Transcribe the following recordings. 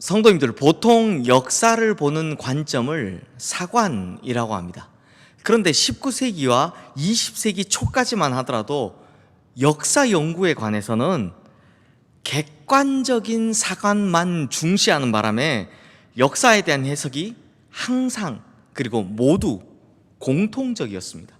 성도님들, 보통 역사를 보는 관점을 사관이라고 합니다. 그런데 19세기와 20세기 초까지만 하더라도 역사 연구에 관해서는 객관적인 사관만 중시하는 바람에 역사에 대한 해석이 항상 그리고 모두 공통적이었습니다.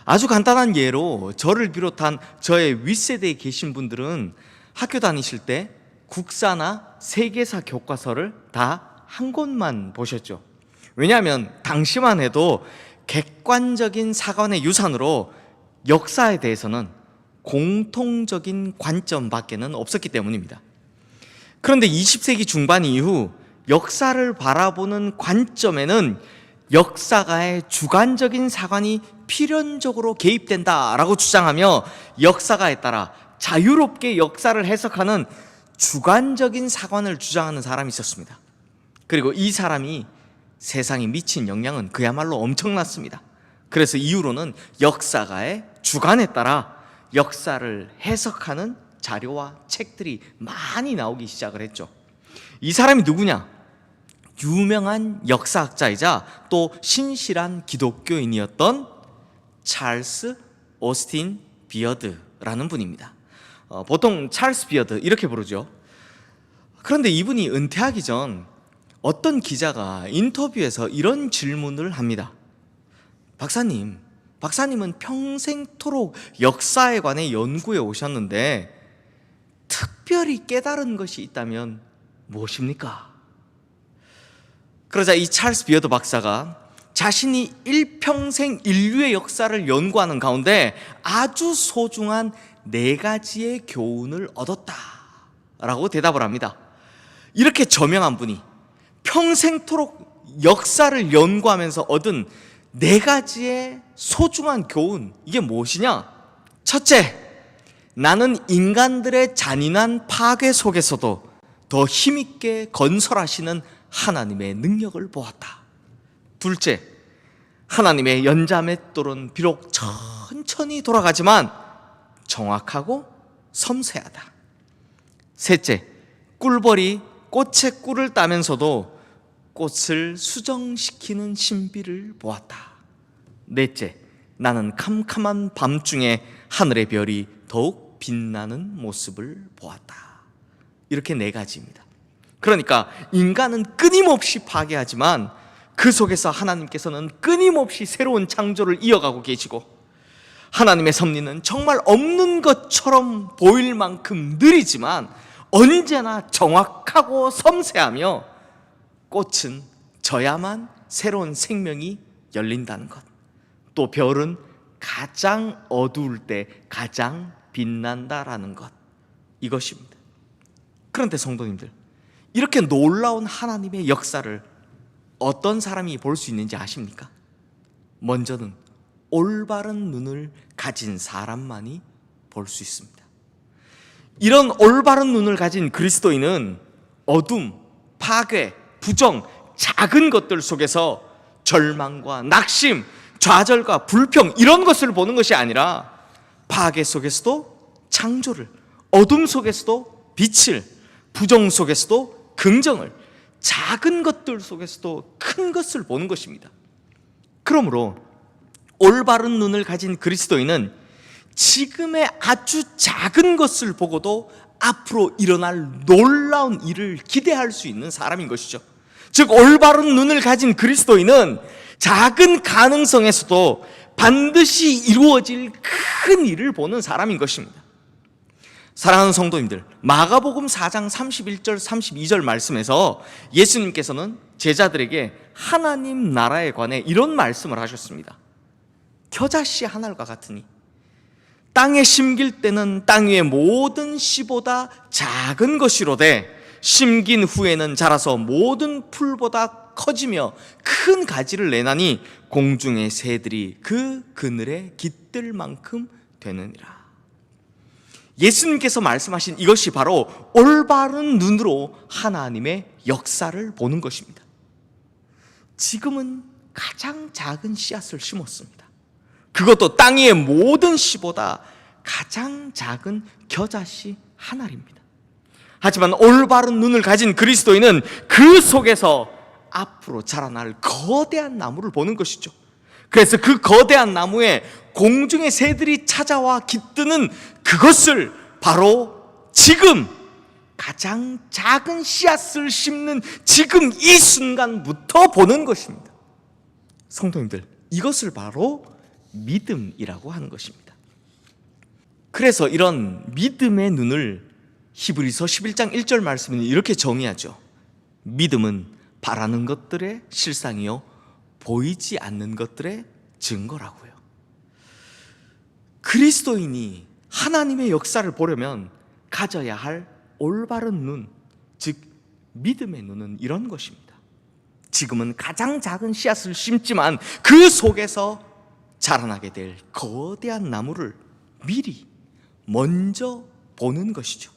아주 간단한 예로 저를 비롯한 저의 윗세대에 계신 분들은 학교 다니실 때 국사나 세계사 교과서를 다 한 권만 보셨죠. 왜냐하면 당시만 해도 객관적인 사관의 유산으로 역사에 대해서는 공통적인 관점밖에는 없었기 때문입니다. 그런데 20세기 중반 이후 역사를 바라보는 관점에는 역사가의 주관적인 사관이 필연적으로 개입된다라고 주장하며 역사가에 따라 자유롭게 역사를 해석하는 주관적인 사관을 주장하는 사람이 있었습니다. 그리고 이 사람이 세상에 미친 영향은 그야말로 엄청났습니다. 그래서 이후로는 역사가의 주관에 따라 역사를 해석하는 자료와 책들이 많이 나오기 시작을 했죠. 이 사람이 누구냐? 유명한 역사학자이자 또 신실한 기독교인이었던 찰스 오스틴 비어드라는 분입니다. 보통 찰스 비어드 이렇게 부르죠. 그런데 이분이 은퇴하기 전 어떤 기자가 인터뷰에서 이런 질문을 합니다. 박사님은 평생토록 역사에 관해 연구해 오셨는데 특별히 깨달은 것이 있다면 무엇입니까? 그러자 이 찰스 비어드 박사가 자신이 일평생 인류의 역사를 연구하는 가운데 아주 소중한 4가지의 교훈을 얻었다라고 대답을 합니다. 이렇게 저명한 분이 평생토록 역사를 연구하면서 얻은 4가지의 소중한 교훈, 이게 무엇이냐? 첫째, 나는 인간들의 잔인한 파괴 속에서도 더 힘있게 건설하시는 하나님의 능력을 보았다. 둘째, 하나님의 연자맷돌은 비록 천천히 돌아가지만 정확하고 섬세하다. 셋째, 꿀벌이 꽃에 꿀을 따면서도 꽃을 수정시키는 신비를 보았다. 넷째, 나는 캄캄한 밤중에 하늘의 별이 더욱 빛나는 모습을 보았다. 이렇게 4가지입니다. 그러니까 인간은 끊임없이 파괴하지만 그 속에서 하나님께서는 끊임없이 새로운 창조를 이어가고 계시고, 하나님의 섭리는 정말 없는 것처럼 보일 만큼 느리지만 언제나 정확하고 섬세하며, 꽃은 져야만 새로운 생명이 열린다는 것, 또 별은 가장 어두울 때 가장 빛난다라는 것, 이것입니다. 그런데 성도님들, 이렇게 놀라운 하나님의 역사를 어떤 사람이 볼 수 있는지 아십니까? 먼저는 올바른 눈을 가진 사람만이 볼 수 있습니다. 이런 올바른 눈을 가진 그리스도인은 어둠, 파괴, 부정, 작은 것들 속에서 절망과 낙심, 좌절과 불평, 이런 것을 보는 것이 아니라 파괴 속에서도 창조를, 어둠 속에서도 빛을, 부정 속에서도 긍정을, 작은 것들 속에서도 큰 것을 보는 것입니다. 그러므로 올바른 눈을 가진 그리스도인은 지금의 아주 작은 것을 보고도 앞으로 일어날 놀라운 일을 기대할 수 있는 사람인 것이죠. 즉, 올바른 눈을 가진 그리스도인은 작은 가능성에서도 반드시 이루어질 큰 일을 보는 사람인 것입니다. 사랑하는 성도님들, 마가복음 4장 31절 32절 말씀에서 예수님께서는 제자들에게 하나님 나라에 관해 이런 말씀을 하셨습니다. 겨자씨 한 알과 같으니 땅에 심길 때는 땅 위의 모든 씨보다 작은 것이로되 심긴 후에는 자라서 모든 풀보다 커지며 큰 가지를 내나니 공중의 새들이 그 그늘에 깃들 만큼 되느니라. 예수님께서 말씀하신 이것이 바로 올바른 눈으로 하나님의 역사를 보는 것입니다. 지금은 가장 작은 씨앗을 심었습니다. 그것도 땅 위의 모든 씨보다 가장 작은 겨자씨 한 알입니다. 하지만 올바른 눈을 가진 그리스도인은 그 속에서 앞으로 자라날 거대한 나무를 보는 것이죠. 그래서 그 거대한 나무에 공중의 새들이 찾아와 깃드는 그것을 바로 지금 가장 작은 씨앗을 심는 지금 이 순간부터 보는 것입니다. 성도님들, 이것을 바로 믿음이라고 하는 것입니다. 그래서 이런 믿음의 눈을 히브리서 11장 1절 말씀은 이렇게 정의하죠. 믿음은 바라는 것들의 실상이요 보이지 않는 것들의 증거라고요. 그리스도인이 하나님의 역사를 보려면 가져야 할 올바른 눈, 즉 믿음의 눈은 이런 것입니다. 지금은 가장 작은 씨앗을 심지만 그 속에서 자라나게 될 거대한 나무를 미리 먼저 보는 것이죠.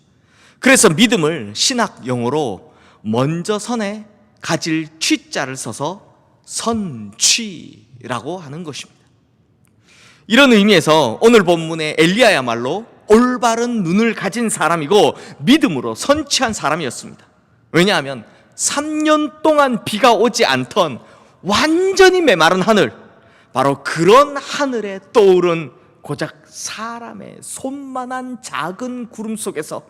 그래서 믿음을 신학 용어로 먼저 선에 가질 취자를 써서 선취라고 하는 것입니다. 이런 의미에서 오늘 본문의 엘리야야말로 올바른 눈을 가진 사람이고 믿음으로 선취한 사람이었습니다. 왜냐하면 3년 동안 비가 오지 않던 완전히 메마른 하늘, 바로 그런 하늘에 떠오른 고작 사람의 손만한 작은 구름 속에서,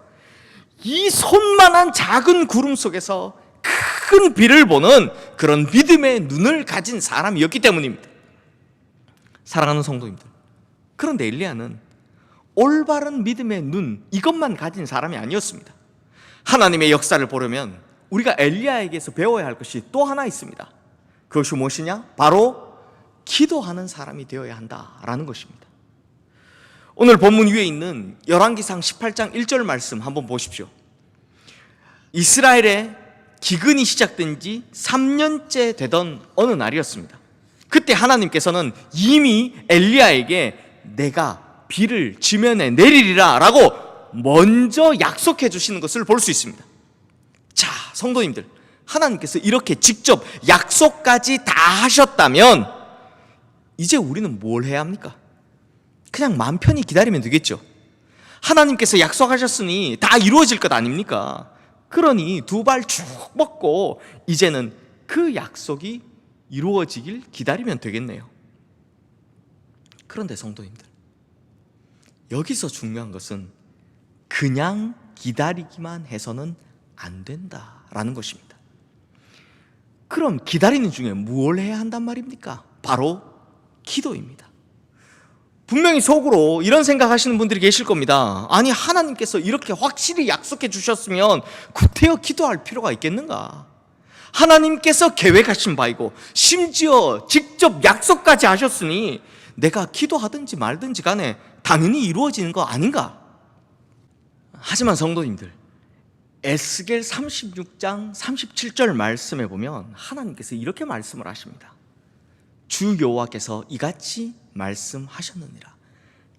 이 손만한 작은 구름 속에서 큰 비를 보는 그런 믿음의 눈을 가진 사람이었기 때문입니다. 사랑하는 성도님들, 그런데 엘리야는 올바른 믿음의 눈, 이것만 가진 사람이 아니었습니다. 하나님의 역사를 보려면 우리가 엘리야에게서 배워야 할 것이 또 하나 있습니다. 그것이 무엇이냐? 바로 기도하는 사람이 되어야 한다라는 것입니다. 오늘 본문 위에 있는 열왕기상 18장 1절 말씀 한번 보십시오. 이스라엘의 기근이 시작된 지 3년째 되던 어느 날이었습니다. 그때 하나님께서는 이미 엘리야에게 내가 비를 지면에 내리리라 라고 먼저 약속해 주시는 것을 볼 수 있습니다. 자, 성도님들, 하나님께서 이렇게 직접 약속까지 다 하셨다면 이제 우리는 뭘 해야 합니까? 그냥 마음 편히 기다리면 되겠죠. 하나님께서 약속하셨으니 다 이루어질 것 아닙니까? 그러니 두 발 쭉 뻗고 이제는 그 약속이 이루어지길 기다리면 되겠네요. 그런데 성도님들, 여기서 중요한 것은 그냥 기다리기만 해서는 안 된다라는 것입니다. 그럼 기다리는 중에 뭘 해야 한단 말입니까? 바로 기도입니다. 분명히 속으로 이런 생각하시는 분들이 계실 겁니다. 아니, 하나님께서 이렇게 확실히 약속해 주셨으면 구태여 기도할 필요가 있겠는가? 하나님께서 계획하신 바이고 심지어 직접 약속까지 하셨으니 내가 기도하든지 말든지 간에 당연히 이루어지는 거 아닌가? 하지만 성도님들, 에스겔 36장 37절 말씀에 보면 하나님께서 이렇게 말씀을 하십니다. 주 여호와께서 이같이 말씀하셨느니라.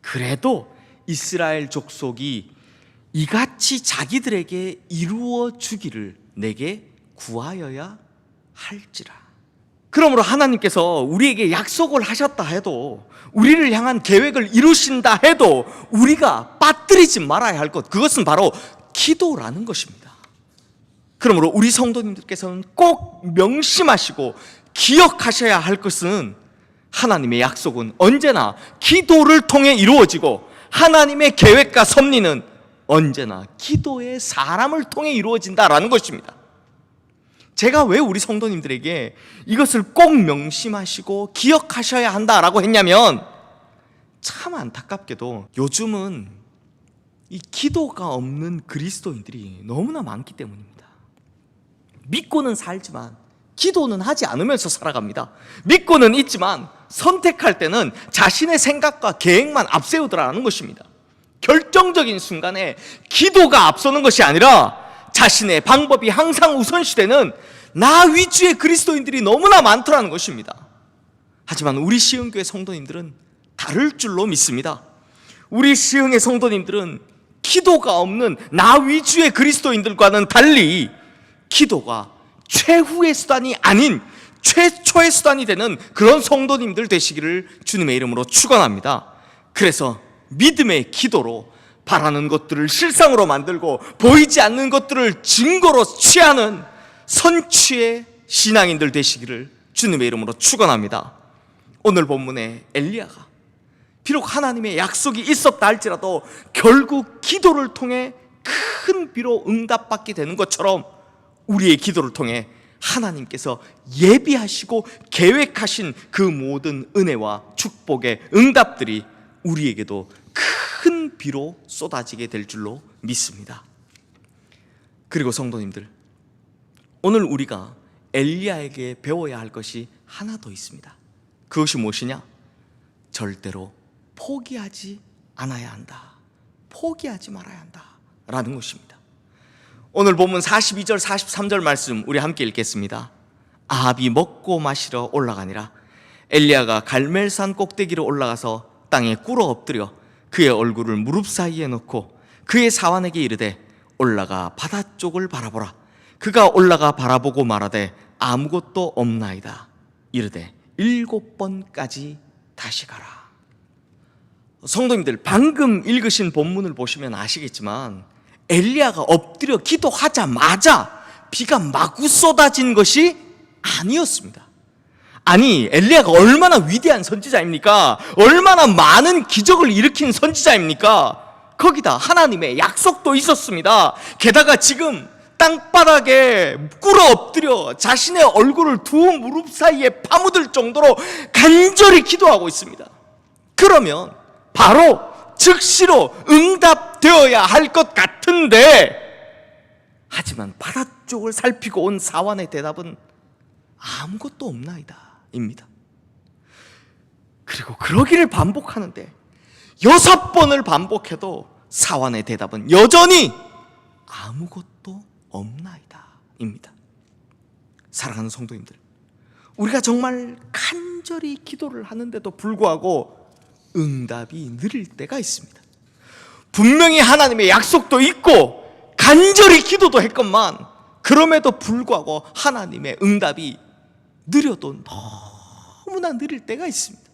그래도 이스라엘 족속이 이같이 자기들에게 이루어 주기를 내게 구하여야 할지라. 그러므로 하나님께서 우리에게 약속을 하셨다 해도, 우리를 향한 계획을 이루신다 해도 우리가 빠뜨리지 말아야 할 것, 그것은 바로 기도라는 것입니다. 그러므로 우리 성도님들께서는 꼭 명심하시고 기억하셔야 할 것은, 하나님의 약속은 언제나 기도를 통해 이루어지고 하나님의 계획과 섭리는 언제나 기도의 사람을 통해 이루어진다라는 것입니다. 제가 왜 우리 성도님들에게 이것을 꼭 명심하시고 기억하셔야 한다라고 했냐면, 참 안타깝게도 요즘은 이 기도가 없는 그리스도인들이 너무나 많기 때문입니다. 믿고는 살지만 기도는 하지 않으면서 살아갑니다. 믿고는 있지만 선택할 때는 자신의 생각과 계획만 앞세우더라는 것입니다. 결정적인 순간에 기도가 앞서는 것이 아니라 자신의 방법이 항상 우선시되는 나 위주의 그리스도인들이 너무나 많더라는 것입니다. 하지만 우리 시흥교회 성도님들은 다를 줄로 믿습니다. 우리 시흥의 성도님들은 기도가 없는 나 위주의 그리스도인들과는 달리 기도가 최후의 수단이 아닌 최초의 수단이 되는 그런 성도님들 되시기를 주님의 이름으로 축원합니다. 그래서 믿음의 기도로 바라는 것들을 실상으로 만들고 보이지 않는 것들을 증거로 취하는 선취의 신앙인들 되시기를 주님의 이름으로 축원합니다. 오늘 본문에 엘리야가 비록 하나님의 약속이 있었다 할지라도 결국 기도를 통해 큰 비로 응답받게 되는 것처럼 우리의 기도를 통해 하나님께서 예비하시고 계획하신 그 모든 은혜와 축복의 응답들이 우리에게도 큰 비로 쏟아지게 될 줄로 믿습니다. 그리고 성도님들, 오늘 우리가 엘리야에게 배워야 할 것이 하나 더 있습니다. 그것이 무엇이냐? 절대로 포기하지 않아야 한다. 포기하지 말아야 한다 라는 것입니다. 오늘 본문 42절 43절 말씀 우리 함께 읽겠습니다. 아합이 먹고 마시러 올라가니라. 엘리야가 갈멜산 꼭대기로 올라가서 땅에 꿇어 엎드려 그의 얼굴을 무릎 사이에 놓고 그의 사환에게 이르되 올라가 바다 쪽을 바라보라. 그가 올라가 바라보고 말하되 아무것도 없나이다. 이르되 7번까지 다시 가라. 성도님들, 방금 읽으신 본문을 보시면 아시겠지만 엘리야가 엎드려 기도하자마자 비가 마구 쏟아진 것이 아니었습니다. 아니, 엘리야가 얼마나 위대한 선지자입니까? 얼마나 많은 기적을 일으킨 선지자입니까? 거기다 하나님의 약속도 있었습니다. 게다가 지금 땅바닥에 꿇어 엎드려 자신의 얼굴을 두 무릎 사이에 파묻을 정도로 간절히 기도하고 있습니다. 그러면 바로 즉시로 응답되어야 할 것 같은데, 하지만 바다 쪽을 살피고 온 사환의 대답은 아무것도 없나이다 입니다. 그리고 그러기를 반복하는데 6번을 반복해도 사환의 대답은 여전히 아무것도 없나이다 입니다. 사랑하는 성도님들, 우리가 정말 간절히 기도를 하는데도 불구하고 응답이 느릴 때가 있습니다. 분명히 하나님의 약속도 있고 간절히 기도도 했건만 그럼에도 불구하고 하나님의 응답이 느려도 너무나 느릴 때가 있습니다.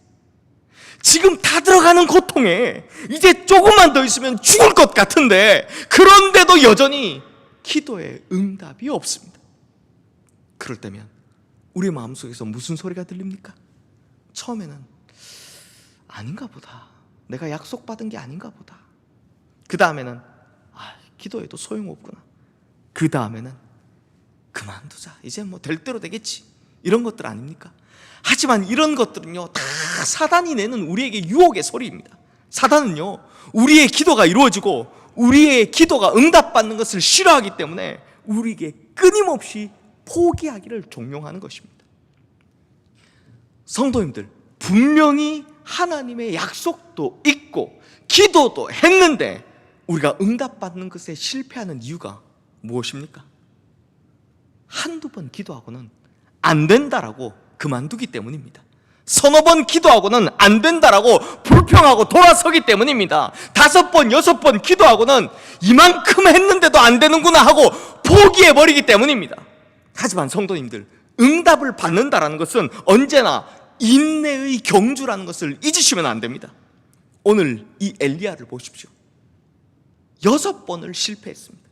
지금 다 들어가는 고통에 이제 조금만 더 있으면 죽을 것 같은데 그런데도 여전히 기도에 응답이 없습니다. 그럴 때면 우리 마음속에서 무슨 소리가 들립니까? 처음에는 아닌가 보다, 내가 약속받은 게 아닌가 보다. 그 다음에는 기도해도 소용없구나. 그 다음에는 그만두자, 이제 뭐 될 대로 되겠지, 이런 것들 아닙니까? 하지만 이런 것들은요 다 사단이 내는 우리에게 유혹의 소리입니다. 사단은요 우리의 기도가 이루어지고 우리의 기도가 응답받는 것을 싫어하기 때문에 우리에게 끊임없이 포기하기를 종용하는 것입니다. 성도님들, 분명히 하나님의 약속도 있고 기도도 했는데 우리가 응답받는 것에 실패하는 이유가 무엇입니까? 한두 번 기도하고는 안 된다라고 그만두기 때문입니다. 서너 번 기도하고는 안 된다라고 불평하고 돌아서기 때문입니다. 5번, 6번 기도하고는 이만큼 했는데도 안 되는구나 하고 포기해버리기 때문입니다. 하지만 성도님들, 응답을 받는다라는 것은 언제나 인내의 경주라는 것을 잊으시면 안 됩니다. 오늘 이 엘리야를 보십시오. 6번을 실패했습니다.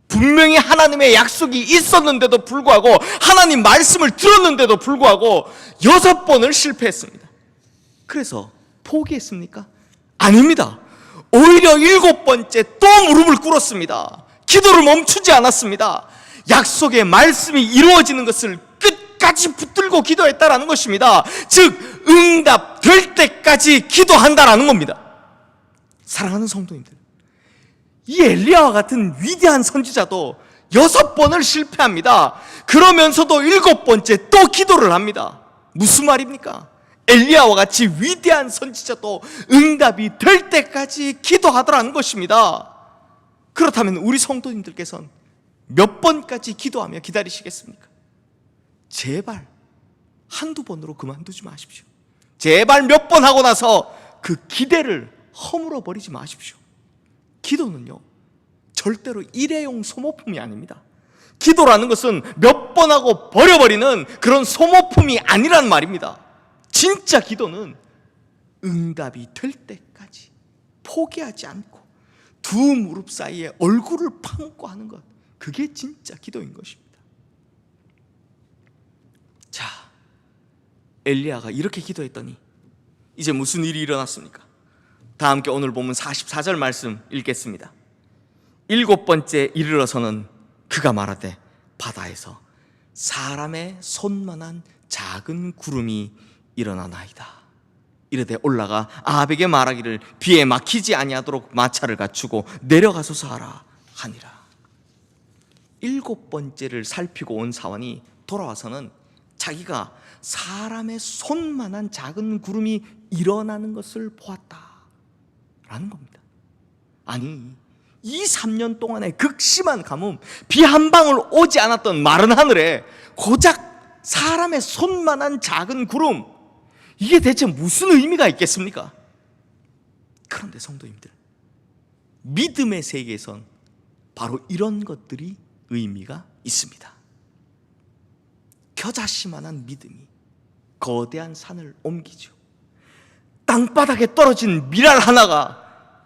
분명히 하나님의 약속이 있었는데도 불구하고 하나님 말씀을 들었는데도 불구하고 6번을 실패했습니다. 그래서 포기했습니까? 아닙니다. 오히려 7번째 또 무릎을 꿇었습니다. 기도를 멈추지 않았습니다. 약속의 말씀이 이루어지는 것을 끝까지 붙들고 기도했다라는 것입니다. 즉 응답될 때까지 기도한다라는 겁니다. 사랑하는 성도님들, 이 엘리야와 같은 위대한 선지자도 6번을 실패합니다. 그러면서도 7번째 또 기도를 합니다. 무슨 말입니까? 엘리야와 같이 위대한 선지자도 응답이 될 때까지 기도하더라는 것입니다. 그렇다면 우리 성도님들께서는 몇 번까지 기도하며 기다리시겠습니까? 제발 한두 번으로 그만두지 마십시오. 제발 몇 번 하고 나서 그 기대를 허물어 버리지 마십시오. 기도는요 절대로 일회용 소모품이 아닙니다. 기도라는 것은 몇 번 하고 버려버리는 그런 소모품이 아니란 말입니다. 진짜 기도는 응답이 될 때까지 포기하지 않고 두 무릎 사이에 얼굴을 파묻고 하는 것, 그게 진짜 기도인 것입니다. 자, 엘리야가 이렇게 기도했더니 이제 무슨 일이 일어났습니까? 다 함께 오늘 본문 44절 말씀 읽겠습니다. 7번째 이르러서는 그가 말하되 바다에서 사람의 손만한 작은 구름이 일어나나이다. 이르되 올라가 아합에게 말하기를 비에 막히지 아니하도록 마차를 갖추고 내려가소서 하라 하니라. 7번째를 살피고 온 사원이 돌아와서는 자기가 사람의 손만한 작은 구름이 일어나는 것을 보았다라는 겁니다. 아니, 이 3년 동안의 극심한 가뭄, 비 한 방울 오지 않았던 마른 하늘에 고작 사람의 손만한 작은 구름, 이게 대체 무슨 의미가 있겠습니까? 그런데 성도님들, 믿음의 세계에선 바로 이런 것들이 의미가 있습니다. 겨자씨만한 믿음이 거대한 산을 옮기죠. 땅바닥에 떨어진 밀알 하나가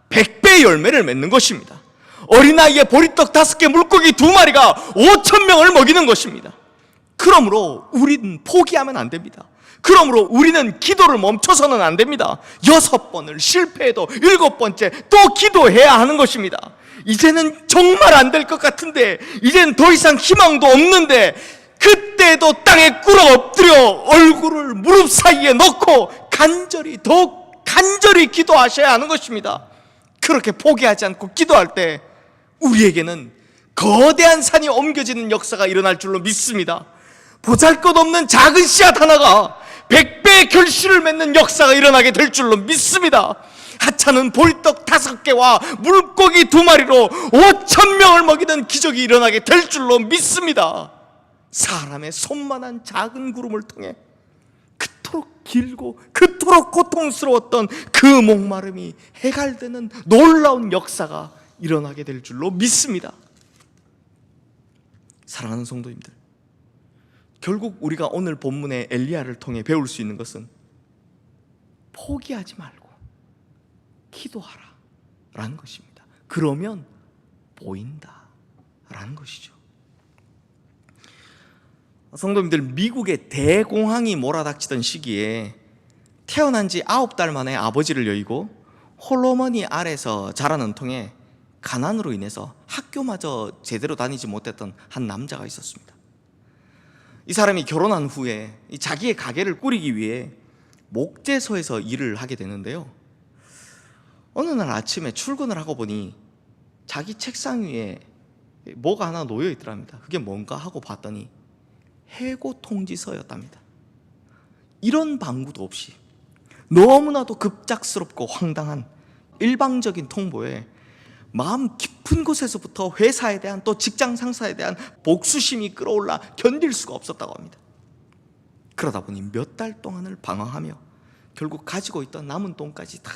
100배의 열매를 맺는 것입니다. 어린아이의 보리떡 5개, 물고기 2마리가 5,000명을 먹이는 것입니다. 그러므로 우리는 포기하면 안 됩니다. 그러므로 우리는 기도를 멈춰서는 안 됩니다. 6번을 실패해도 7번째 또 기도해야 하는 것입니다. 이제는 정말 안 될 것 같은데, 이제는 더 이상 희망도 없는데, 그때도 땅에 꿇어 엎드려 얼굴을 무릎 사이에 넣고 더욱 간절히 기도하셔야 하는 것입니다. 그렇게 포기하지 않고 기도할 때 우리에게는 거대한 산이 옮겨지는 역사가 일어날 줄로 믿습니다. 보잘것없는 작은 씨앗 하나가 100배의 결실을 맺는 역사가 일어나게 될 줄로 믿습니다. 하찮은 보리떡 5개와 물고기 2마리로 5,000명을 먹이는 기적이 일어나게 될 줄로 믿습니다. 사람의 손만한 작은 구름을 통해 그토록 길고 그토록 고통스러웠던 그 목마름이 해갈되는 놀라운 역사가 일어나게 될 줄로 믿습니다. 사랑하는 성도님들, 결국 우리가 오늘 본문의 엘리야를 통해 배울 수 있는 것은 포기하지 말고 기도하라 라는 것입니다. 그러면 보인다 라는 것이죠. 성도님들, 미국의 대공황이 몰아닥치던 시기에 태어난 지 9달 만에 아버지를 여의고 홀어머니 아래서 자라는 통에 가난으로 인해서 학교마저 제대로 다니지 못했던 한 남자가 있었습니다. 이 사람이 결혼한 후에 자기의 가게를 꾸리기 위해 목재소에서 일을 하게 되는데요, 어느 날 아침에 출근을 하고 보니 자기 책상 위에 뭐가 하나 놓여 있더랍니다. 그게 뭔가 하고 봤더니 해고 통지서였답니다. 이런 방구도 없이 너무나도 급작스럽고 황당한 일방적인 통보에 마음 깊은 곳에서부터 회사에 대한, 또 직장 상사에 대한 복수심이 끌어올라 견딜 수가 없었다고 합니다. 그러다 보니 몇 달 동안을 방황하며 결국 가지고 있던 남은 돈까지 다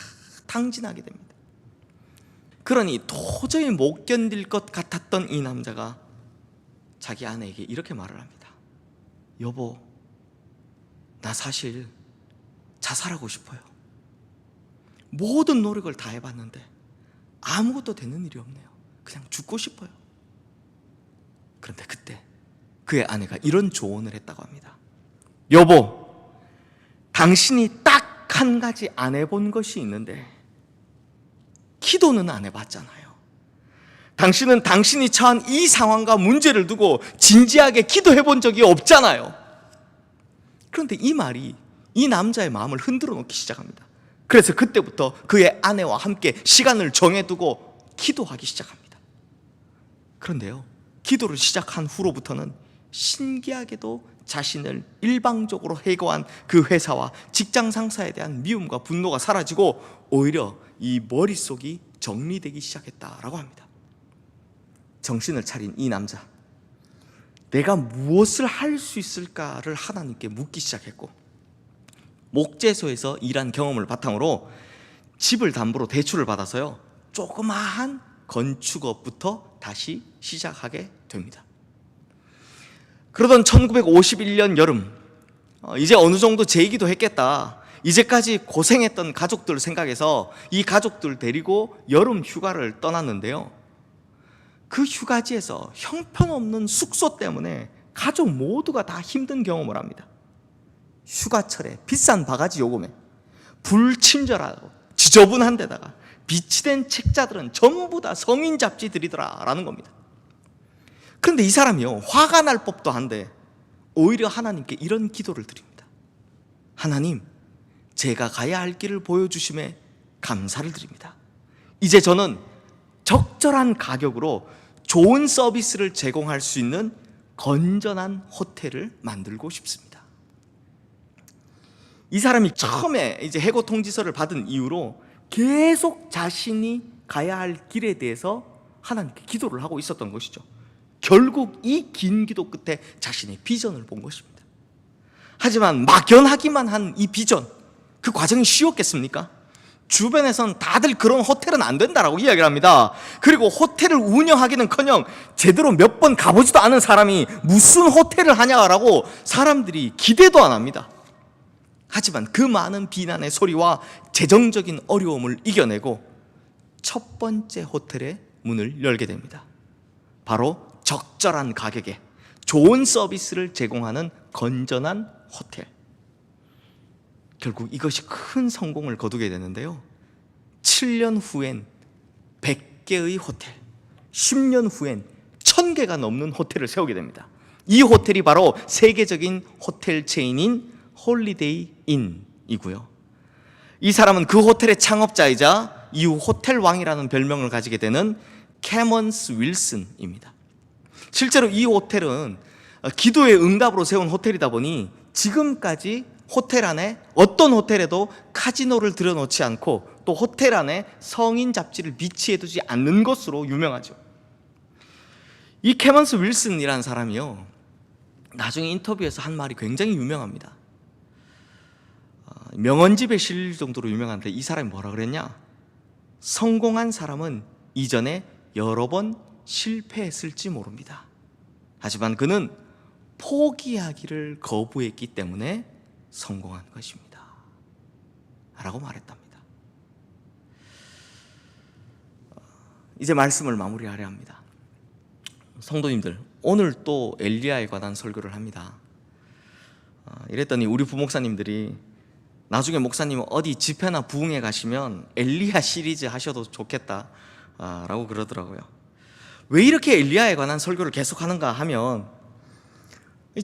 탕진하게 됩니다. 그러니 도저히 못 견딜 것 같았던 이 남자가 자기 아내에게 이렇게 말을 합니다. 여보, 나 사실 자살하고 싶어요. 모든 노력을 다 해봤는데 아무것도 되는 일이 없네요. 그냥 죽고 싶어요. 그런데 그때 그의 아내가 이런 조언을 했다고 합니다. 여보, 당신이 딱 한 가지 안 해본 것이 있는데 기도는 안 해봤잖아요. 당신은 당신이 처한 이 상황과 문제를 두고 진지하게 기도해 본 적이 없잖아요. 그런데 이 말이 이 남자의 마음을 흔들어 놓기 시작합니다. 그래서 그때부터 그의 아내와 함께 시간을 정해두고 기도하기 시작합니다. 그런데요, 기도를 시작한 후로부터는 신기하게도 자신을 일방적으로 해고한 그 회사와 직장 상사에 대한 미움과 분노가 사라지고 오히려 이 머릿속이 정리되기 시작했다라고 합니다. 정신을 차린 이 남자, 내가 무엇을 할 수 있을까를 하나님께 묻기 시작했고, 목재소에서 일한 경험을 바탕으로 집을 담보로 대출을 받아서요, 조그마한 건축업부터 다시 시작하게 됩니다. 그러던 1951년 여름, 이제 어느 정도 재기도 했겠다, 이제까지 고생했던 가족들 생각해서 이 가족들 데리고 여름 휴가를 떠났는데요. 그 휴가지에서 형편없는 숙소 때문에 가족 모두가 다 힘든 경험을 합니다. 휴가철에 비싼 바가지 요금에 불친절하고 지저분한 데다가 비치된 책자들은 전부 다 성인 잡지들이더라라는 겁니다. 그런데 이 사람이요, 화가 날 법도 한데 오히려 하나님께 이런 기도를 드립니다. 하나님, 제가 가야 할 길을 보여주심에 감사를 드립니다. 이제 저는 적절한 가격으로 좋은 서비스를 제공할 수 있는 건전한 호텔을 만들고 싶습니다. 이 사람이 처음에 이제 해고 통지서를 받은 이후로 계속 자신이 가야 할 길에 대해서 하나님께 기도를 하고 있었던 것이죠. 결국 이 긴 기도 끝에 자신의 비전을 본 것입니다. 하지만 막연하기만 한 이 비전, 그 과정이 쉬웠겠습니까? 주변에선 다들 그런 호텔은 안 된다라고 이야기를 합니다. 그리고 호텔을 운영하기는커녕 제대로 몇 번 가보지도 않은 사람이 무슨 호텔을 하냐라고 사람들이 기대도 안 합니다. 하지만 그 많은 비난의 소리와 재정적인 어려움을 이겨내고 첫 번째 호텔의 문을 열게 됩니다. 바로 적절한 가격에 좋은 서비스를 제공하는 건전한 호텔. 결국 이것이 큰 성공을 거두게 되는데요. 7년 후엔 100개의 호텔, 10년 후엔 1000개가 넘는 호텔을 세우게 됩니다. 이 호텔이 바로 세계적인 호텔 체인인 홀리데이 인이고요. 이 사람은 그 호텔의 창업자이자 이후 호텔 왕이라는 별명을 가지게 되는 캐먼스 윌슨입니다. 실제로 이 호텔은 기도의 응답으로 세운 호텔이다 보니 지금까지 호텔 안에 어떤 호텔에도 카지노를 들여놓지 않고 또 호텔 안에 성인 잡지를 비치해두지 않는 것으로 유명하죠. 이 캐먼스 윌슨이라는 사람이요, 나중에 인터뷰에서 한 말이 굉장히 유명합니다. 명언집에 실릴 정도로 유명한데 이 사람이 뭐라 그랬냐? 성공한 사람은 이전에 여러 번 실패했을지 모릅니다. 하지만 그는 포기하기를 거부했기 때문에 성공한 것입니다 라고 말했답니다. 이제 말씀을 마무리하려 합니다. 성도님들, 오늘 또 엘리야에 관한 설교를 합니다. 이랬더니 우리 부목사님들이 나중에 목사님 어디 집회나 부흥회 가시면 엘리야 시리즈 하셔도 좋겠다 라고 그러더라고요. 왜 이렇게 엘리야에 관한 설교를 계속하는가 하면,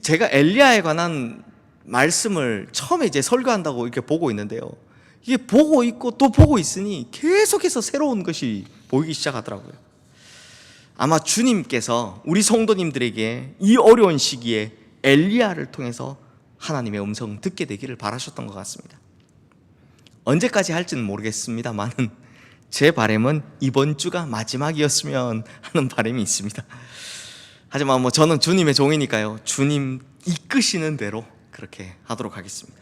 제가 엘리야에 관한 말씀을 처음에 이제 설교한다고 이렇게 보고 있는데요, 이게 보고 있고 또 보고 있으니 계속해서 새로운 것이 보이기 시작하더라고요. 아마 주님께서 우리 성도님들에게 이 어려운 시기에 엘리야를 통해서 하나님의 음성 듣게 되기를 바라셨던 것 같습니다. 언제까지 할지는 모르겠습니다만 제 바람은 이번 주가 마지막이었으면 하는 바람이 있습니다. 하지만 저는 주님의 종이니까요, 주님 이끄시는 대로 그렇게 하도록 하겠습니다.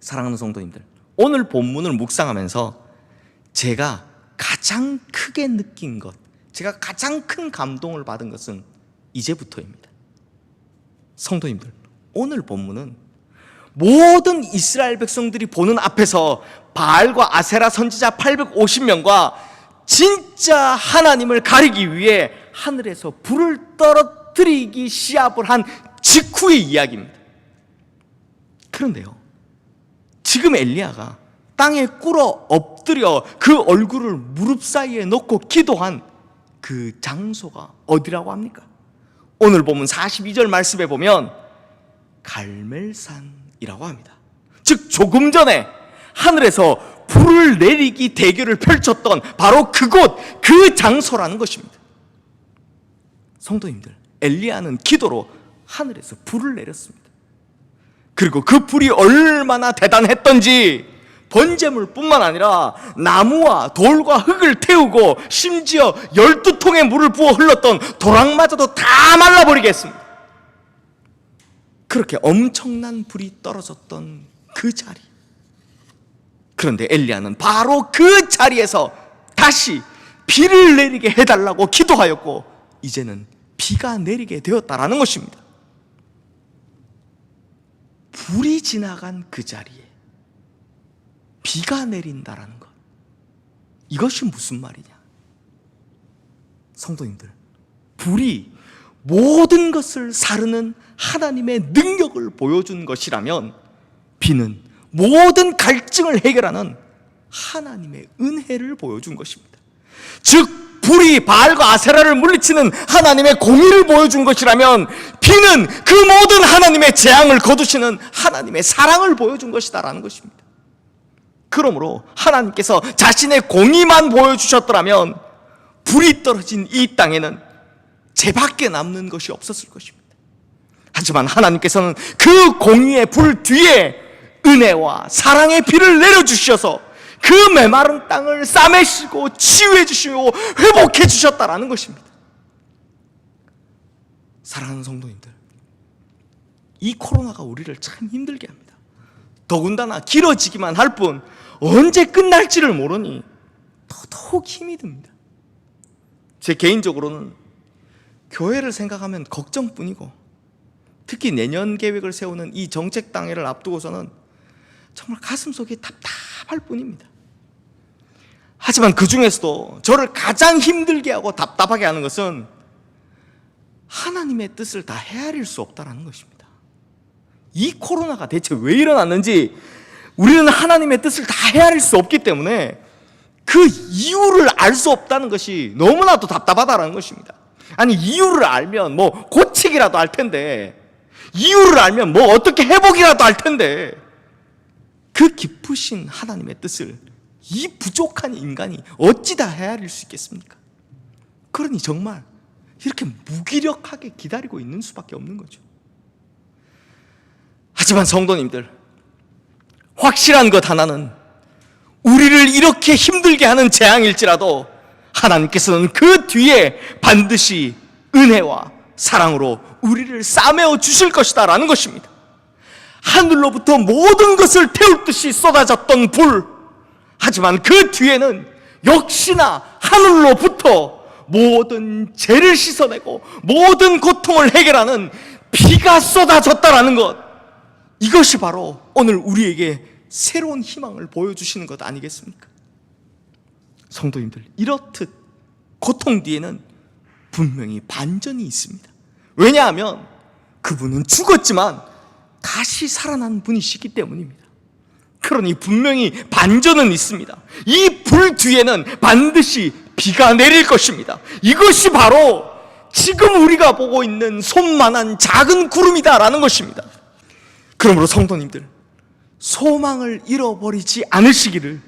사랑하는 성도님들, 오늘 본문을 묵상하면서 제가 가장 크게 느낀 것, 제가 가장 큰 감동을 받은 것은 이제부터입니다. 성도님들, 오늘 본문은 모든 이스라엘 백성들이 보는 앞에서 바알과 아세라 선지자 850명과 진짜 하나님을 가리기 위해 하늘에서 불을 떨어뜨리기 시합을 한 직후의 이야기입니다. 그런데요, 지금 엘리야가 땅에 꿇어 엎드려 그 얼굴을 무릎 사이에 놓고 기도한 그 장소가 어디라고 합니까? 오늘 보면 42절 말씀에 보면 갈멜산이라고 합니다. 즉 조금 전에 하늘에서 불을 내리기 대결을 펼쳤던 바로 그곳, 그 장소라는 것입니다. 성도님들, 엘리야는 기도로 하늘에서 불을 내렸습니다. 그리고 그 불이 얼마나 대단했던지 번제물뿐만 아니라 나무와 돌과 흙을 태우고 심지어 12통의 물을 부어 흘렀던 도랑마저도 다 말라버리게 했습니다. 그렇게 엄청난 불이 떨어졌던 그 자리. 그런데 엘리야는 바로 그 자리에서 다시 비를 내리게 해달라고 기도하였고 이제는 비가 내리게 되었다라는 것입니다. 불이 지나간 그 자리에 비가 내린다라는 것, 이것이 무슨 말이냐? 성도님들, 불이 모든 것을 사르는 하나님의 능력을 보여준 것이라면 비는 모든 갈증을 해결하는 하나님의 은혜를 보여준 것입니다. 즉 불이 바알과 아세라를 물리치는 하나님의 공의를 보여준 것이라면 비는 그 모든 하나님의 재앙을 거두시는 하나님의 사랑을 보여준 것이다라는 것입니다. 그러므로 하나님께서 자신의 공의만 보여주셨더라면 불이 떨어진 이 땅에는 죄밖에 남는 것이 없었을 것입니다. 하지만 하나님께서는 그 공의의 불 뒤에 은혜와 사랑의 비를 내려주셔서 그 메마른 땅을 싸매시고 치유해 주시고 회복해 주셨다라는 것입니다. 사랑하는 성도님들, 이 코로나가 우리를 참 힘들게 합니다. 더군다나 길어지기만 할 뿐 언제 끝날지를 모르니 더더욱 힘이 듭니다. 제 개인적으로는 교회를 생각하면 걱정뿐이고, 특히 내년 계획을 세우는 이 정책 당회를 앞두고서는 정말 가슴속이 답답할 뿐입니다. 하지만 그 중에서도 저를 가장 힘들게 하고 답답하게 하는 것은 하나님의 뜻을 다 헤아릴 수 없다는 것입니다. 이 코로나가 대체 왜 일어났는지 우리는 하나님의 뜻을 다 헤아릴 수 없기 때문에 그 이유를 알 수 없다는 것이 너무나도 답답하다는 것입니다. 아니, 이유를 알면 뭐 고치기라도 할 텐데, 이유를 알면 뭐 어떻게 회복이라도 할 텐데, 그 깊으신 하나님의 뜻을 이 부족한 인간이 어찌 다 헤아릴 수 있겠습니까? 그러니 정말 이렇게 무기력하게 기다리고 있는 수밖에 없는 거죠. 하지만 성도님들, 확실한 것 하나는 우리를 이렇게 힘들게 하는 재앙일지라도 하나님께서는 그 뒤에 반드시 은혜와 사랑으로 우리를 싸매어 주실 것이다 라는 것입니다. 하늘로부터 모든 것을 태울 듯이 쏟아졌던 불, 하지만 그 뒤에는 역시나 하늘로부터 모든 죄를 씻어내고 모든 고통을 해결하는 비가 쏟아졌다라는 것, 이것이 바로 오늘 우리에게 새로운 희망을 보여주시는 것 아니겠습니까? 성도님들, 이렇듯 고통 뒤에는 분명히 반전이 있습니다. 왜냐하면 그분은 죽었지만 다시 살아난 분이시기 때문입니다. 그러니 분명히 반전은 있습니다. 이 불 뒤에는 반드시 비가 내릴 것입니다. 이것이 바로 지금 우리가 보고 있는 손만한 작은 구름이다라는 것입니다. 그러므로 성도님들, 소망을 잃어버리지 않으시기를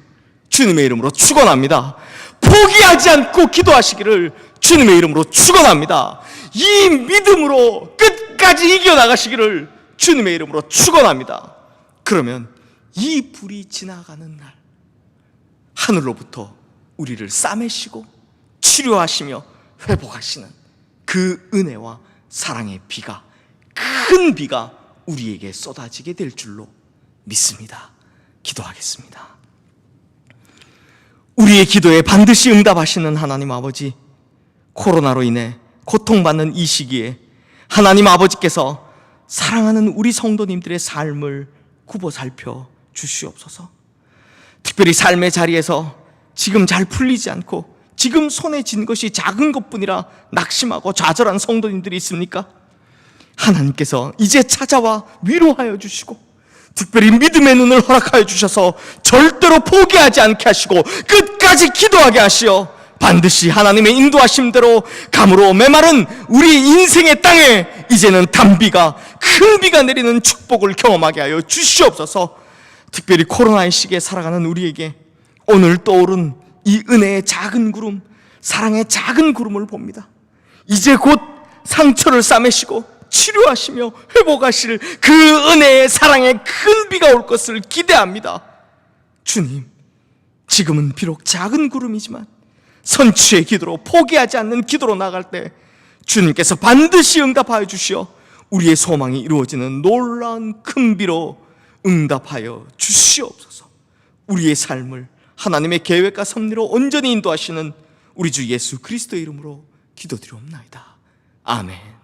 주님의 이름으로 축원합니다. 포기하지 않고 기도하시기를 주님의 이름으로 축원합니다. 이 믿음으로 끝까지 이겨나가시기를 주님의 이름으로 축원합니다. 그러면 이 불이 지나가는 날 하늘로부터 우리를 싸매시고 치료하시며 회복하시는 그 은혜와 사랑의 비가, 큰 비가 우리에게 쏟아지게 될 줄로 믿습니다. 기도하겠습니다. 우리의 기도에 반드시 응답하시는 하나님 아버지, 코로나로 인해 고통받는 이 시기에 하나님 아버지께서 사랑하는 우리 성도님들의 삶을 굽어 살펴 주시옵소서. 특별히 삶의 자리에서 지금 잘 풀리지 않고 지금 손에 쥔 것이 작은 것뿐이라 낙심하고 좌절한 성도님들이 있습니까? 하나님께서 이제 찾아와 위로하여 주시고 특별히 믿음의 눈을 허락하여 주셔서 절대로 포기하지 않게 하시고 끝까지 기도하게 하시어 반드시 하나님의 인도하심대로 감으로 메마른 우리 인생의 땅에 이제는 단비가, 큰 비가 내리는 축복을 경험하게 하여 주시옵소서. 특별히 코로나의 시기에 살아가는 우리에게 오늘 떠오른 이 은혜의 작은 구름, 사랑의 작은 구름을 봅니다. 이제 곧 상처를 싸매시고 치료하시며 회복하실 그 은혜의 사랑의 큰 비가 올 것을 기대합니다. 주님, 지금은 비록 작은 구름이지만 선취의 기도로, 포기하지 않는 기도로 나갈 때 주님께서 반드시 응답하여 주시어 우리의 소망이 이루어지는 놀라운 큰 비로 응답하여 주시옵소서. 우리의 삶을 하나님의 계획과 섭리로 온전히 인도하시는 우리 주 예수 그리스도의 이름으로 기도드리옵나이다. 아멘.